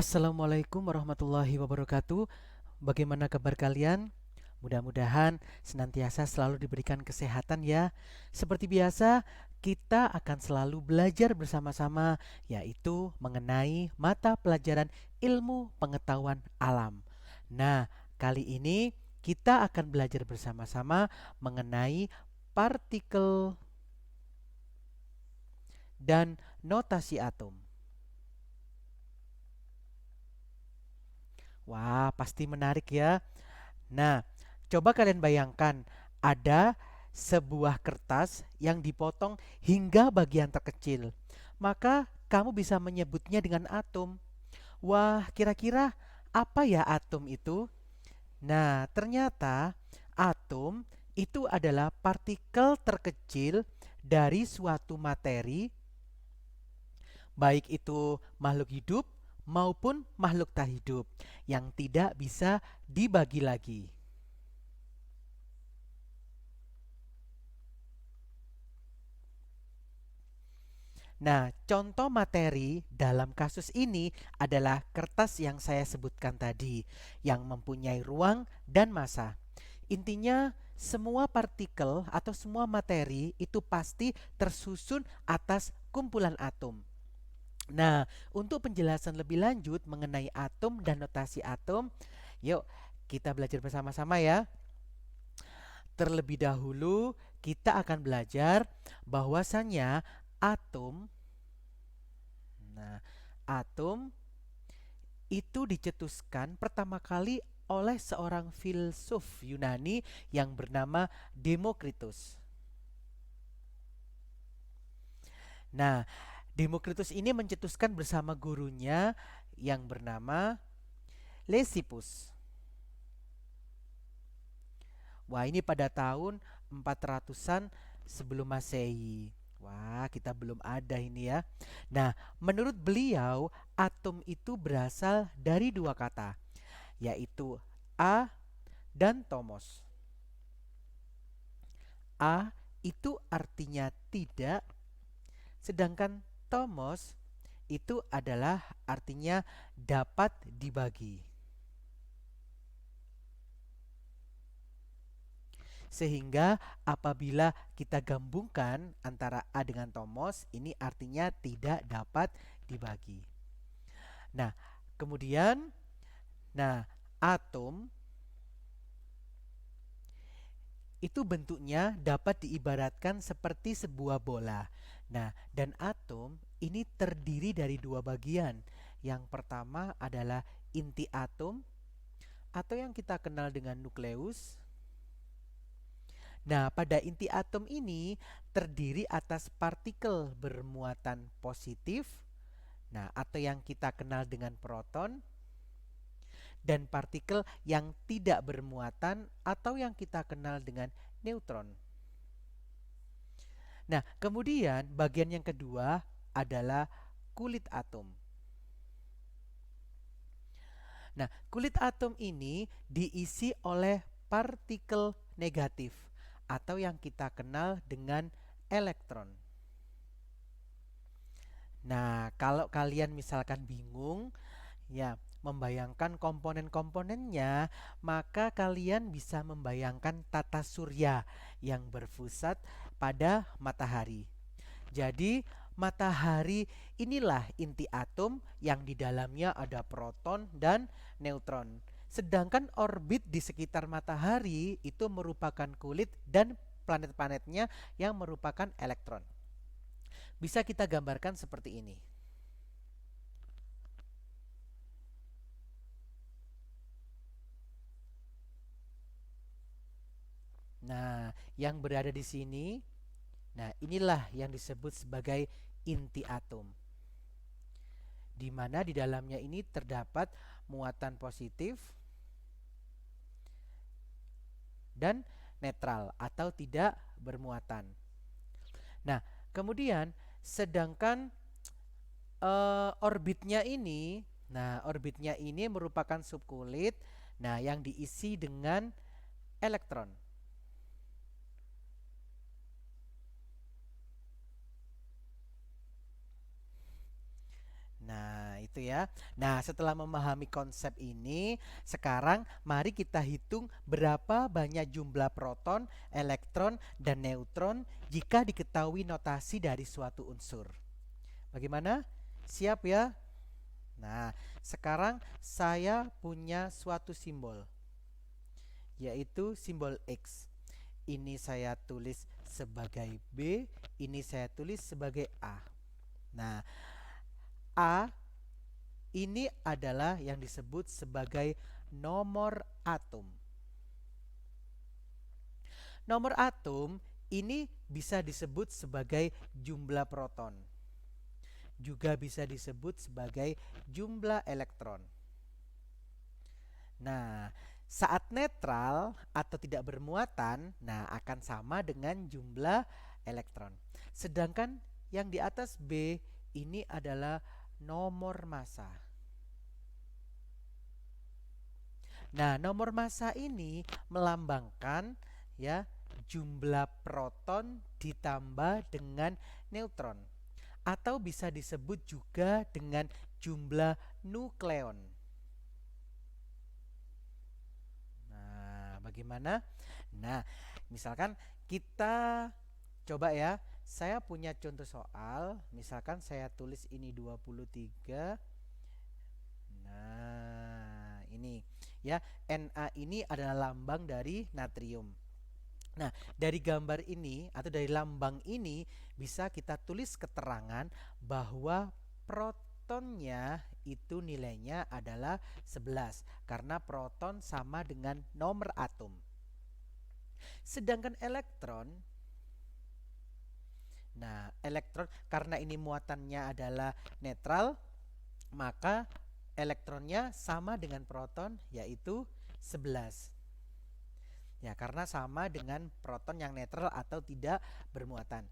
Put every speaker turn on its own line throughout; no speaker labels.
Assalamualaikum warahmatullahi wabarakatuh. Bagaimana kabar kalian? Mudah-mudahan senantiasa selalu diberikan kesehatan ya. Seperti biasa, kita akan selalu belajar bersama-sama, yaitu mengenai mata pelajaran ilmu pengetahuan alam. Nah, kali ini kita akan belajar bersama-sama mengenai partikel dan notasi atom. Wah, pasti menarik ya. Nah, coba kalian bayangkan ada sebuah kertas yang dipotong hingga bagian terkecil. Maka kamu bisa menyebutnya dengan atom. Wah, kira-kira apa ya atom itu? Nah, ternyata atom itu adalah partikel terkecil dari suatu materi, baik itu makhluk hidup maupun makhluk tak hidup, yang tidak bisa dibagi lagi. Nah, contoh materi dalam kasus ini adalah kertas yang saya sebutkan tadi, yang mempunyai ruang dan massa. Intinya, semua partikel atau semua materi itu pasti tersusun atas kumpulan atom. Nah, untuk penjelasan lebih lanjut mengenai atom dan notasi atom, yuk kita belajar bersama-sama ya. Terlebih dahulu, kita akan belajar bahwasannya atom. Nah, atom itu dicetuskan pertama kali oleh seorang filsuf Yunani yang bernama Demokritus. Nah, Demokritus ini mencetuskan bersama gurunya yang bernama Leucippus. Wah, ini pada tahun 400-an sebelum Masehi. Wah, kita belum ada ini ya. Nah, menurut beliau, atom itu berasal dari dua kata, yaitu a dan tomos. A itu artinya tidak, sedangkan tomos itu adalah artinya dapat dibagi. Sehingga apabila kita gabungkan antara A dengan tomos, ini artinya tidak dapat dibagi. Nah, kemudian, nah, atom itu bentuknya dapat diibaratkan seperti sebuah bola. Nah, dan atom ini terdiri dari dua bagian. Yang pertama adalah inti atom atau yang kita kenal dengan nukleus. Nah, pada inti atom ini terdiri atas partikel bermuatan positif, nah atau yang kita kenal dengan proton, dan partikel yang tidak bermuatan atau yang kita kenal dengan neutron. Nah, kemudian bagian yang kedua adalah kulit atom. Nah, kulit atom ini diisi oleh partikel negatif atau yang kita kenal dengan elektron. Nah, kalau kalian misalkan bingung, ya, membayangkan komponen-komponennya, maka kalian bisa membayangkan tata surya yang berpusat pada matahari. Jadi, matahari inilah inti atom yang di dalamnya ada proton dan neutron. Sedangkan orbit di sekitar matahari itu merupakan kulit dan planet-planetnya yang merupakan elektron. Bisa kita gambarkan seperti ini. Nah, yang berada di sini, nah inilah yang disebut sebagai inti atom. Di mana di dalamnya ini terdapat muatan positif dan netral atau tidak bermuatan. Nah, kemudian sedangkan orbitnya ini, nah orbitnya ini merupakan subkulit, nah yang diisi dengan elektron. Nah, itu ya. Nah, setelah memahami konsep ini, sekarang mari kita hitung berapa banyak jumlah proton, elektron, dan neutron jika diketahui notasi dari suatu unsur. Bagaimana? Siap ya? Nah, sekarang saya punya suatu simbol, yaitu simbol X. Ini saya tulis sebagai B, ini saya tulis sebagai A. Nah, A ini adalah yang disebut sebagai nomor atom. Nomor atom ini bisa disebut sebagai jumlah proton. Juga bisa disebut sebagai jumlah elektron. Nah, saat netral atau tidak bermuatan, nah akan sama dengan jumlah elektron. Sedangkan yang di atas B ini adalah nomor massa. Nah, nomor massa ini melambangkan ya jumlah proton ditambah dengan neutron atau bisa disebut juga dengan jumlah nukleon. Nah, bagaimana? Nah, misalkan kita coba ya, saya punya contoh soal, misalkan saya tulis ini 23. Nah, ini ya, Na ini adalah lambang dari natrium. Nah, dari gambar ini atau dari lambang ini bisa kita tulis keterangan bahwa protonnya itu nilainya adalah 11 karena proton sama dengan nomor atom. Sedangkan elektron, nah elektron karena ini muatannya adalah netral, maka elektronnya sama dengan proton yaitu 11. Ya, karena sama dengan proton yang netral atau tidak bermuatan.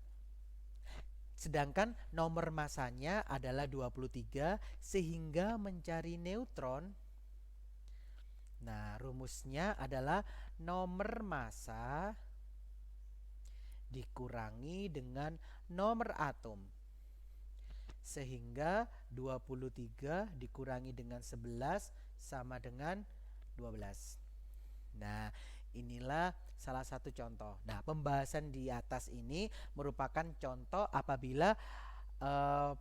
Sedangkan nomor massanya adalah 23 sehingga mencari neutron. Nah, rumusnya adalah nomor massa dikurangi dengan nomor atom. Sehingga 23 dikurangi dengan 11 sama dengan 12. Nah, inilah salah satu contoh. Nah, pembahasan di atas ini merupakan contoh apabila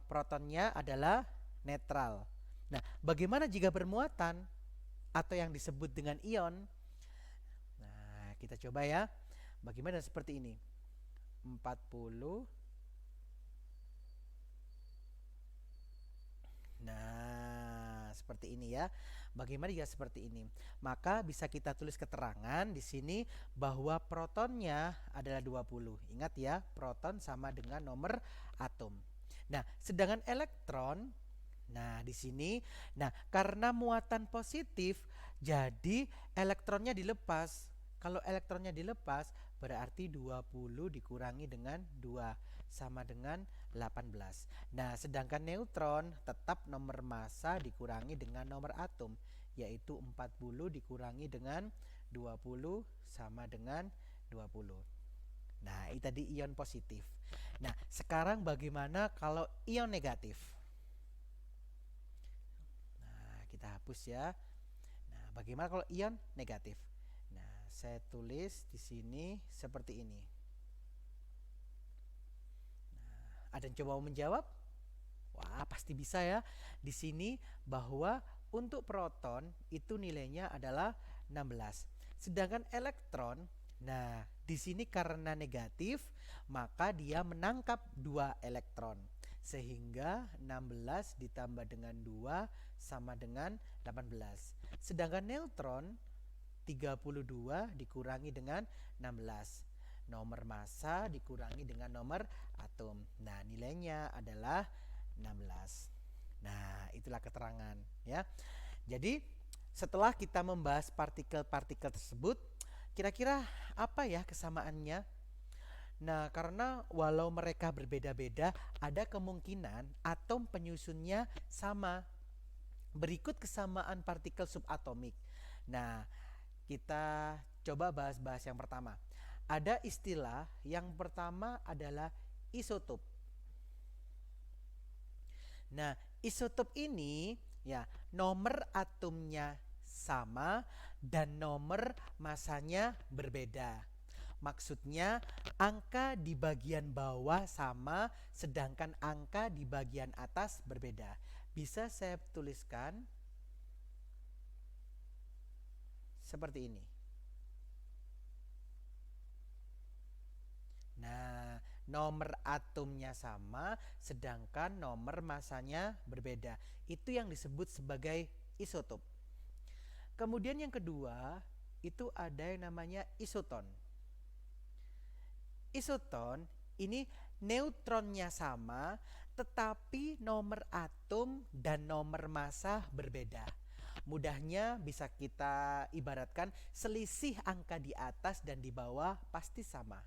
protonnya adalah netral. Nah, bagaimana jika bermuatan atau yang disebut dengan ion? Nah, kita coba ya. Bagaimana seperti ini? 40. Nah, seperti ini ya. Bagaimana jika seperti ini? Maka bisa kita tulis keterangan di sini bahwa protonnya adalah 20. Ingat ya, proton sama dengan nomor atom. Nah, sedangkan elektron, nah di sini, nah karena muatan positif, jadi elektronnya dilepas. Kalau elektronnya dilepas, berarti 20 dikurangi dengan 2 sama dengan 18. Nah, sedangkan neutron tetap nomor massa dikurangi dengan nomor atom, yaitu 40 dikurangi dengan 20 sama dengan 20. Nah, ini tadi ion positif. Nah, sekarang bagaimana kalau ion negatif? Nah, kita hapus ya. Nah, bagaimana kalau ion negatif? Nah, saya tulis di sini seperti ini. Nah, ada yang coba mau menjawab? Wah, pasti bisa ya. Di sini bahwa untuk proton itu nilainya adalah 16. Sedangkan elektron, nah di sini karena negatif, maka dia menangkap 2 elektron. Sehingga 16 ditambah dengan 2 sama dengan 18. Sedangkan neutron 32 dikurangi dengan 16. Nomor massa dikurangi dengan nomor atom. Nah, nilainya adalah 16. Nah, itulah keterangan ya. Jadi, setelah kita membahas partikel-partikel tersebut, kira-kira apa ya kesamaannya? Nah, karena walau mereka berbeda-beda, ada kemungkinan atom penyusunnya sama. Berikut kesamaan partikel subatomik. Nah, kita coba bahas-bahas yang pertama. Ada istilah yang pertama adalah isotop. Nah, isotop ini ya nomor atomnya sama dan nomor masanya berbeda. Maksudnya angka di bagian bawah sama sedangkan angka di bagian atas berbeda. Bisa saya tuliskan seperti ini. Nah, nomor atomnya sama, sedangkan nomor masanya berbeda. Itu yang disebut sebagai isotop. Kemudian yang kedua, itu ada yang namanya isoton. Isoton ini neutronnya sama, tetapi nomor atom dan nomor massa berbeda. Mudahnya bisa kita ibaratkan selisih angka di atas dan di bawah pasti sama.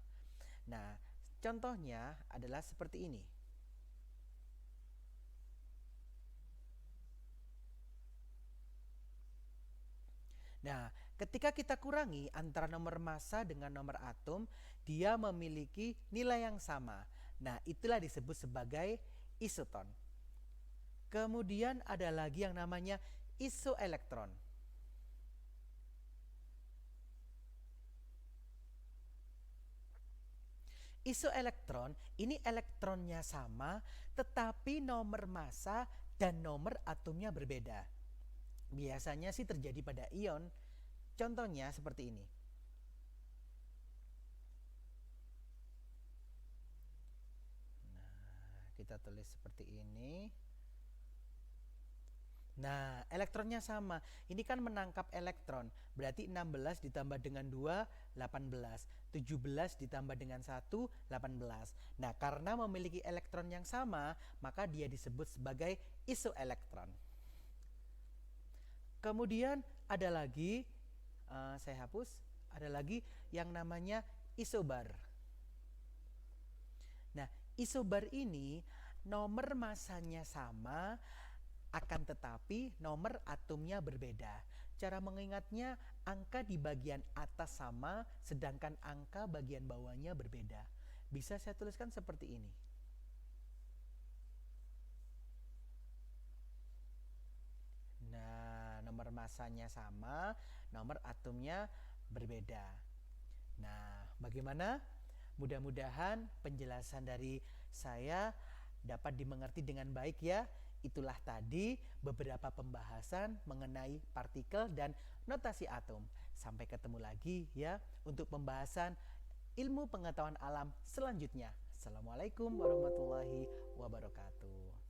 Nah, contohnya adalah seperti ini. Nah, ketika kita kurangi antara nomor massa dengan nomor atom, dia memiliki nilai yang sama. Nah, itulah disebut sebagai isoton. Kemudian ada lagi yang namanya isoelektron. Isoelektron ini elektronnya sama, tetapi nomor massa dan nomor atomnya berbeda. Biasanya sih terjadi pada ion. Contohnya seperti ini. Nah, kita tulis seperti ini. Nah, elektronnya sama. Ini kan menangkap elektron. Berarti 16 ditambah dengan 2, 18. 17 ditambah dengan 1, 18. Nah, karena memiliki elektron yang sama, maka dia disebut sebagai isoelektron. Kemudian ada lagi, saya hapus, ada lagi yang namanya isobar. Nah, isobar ini nomor masanya sama, akan tetapi nomor atomnya berbeda. Cara mengingatnya, angka di bagian atas sama, sedangkan angka bagian bawahnya berbeda. Bisa saya tuliskan seperti ini. Nah, nomor masanya sama, nomor atomnya berbeda. Nah, bagaimana? Mudah-mudahan penjelasan dari saya dapat dimengerti dengan baik ya. Itulah tadi beberapa pembahasan mengenai partikel dan notasi atom. Sampai ketemu lagi ya untuk pembahasan ilmu pengetahuan alam selanjutnya. Assalamualaikum warahmatullahi wabarakatuh.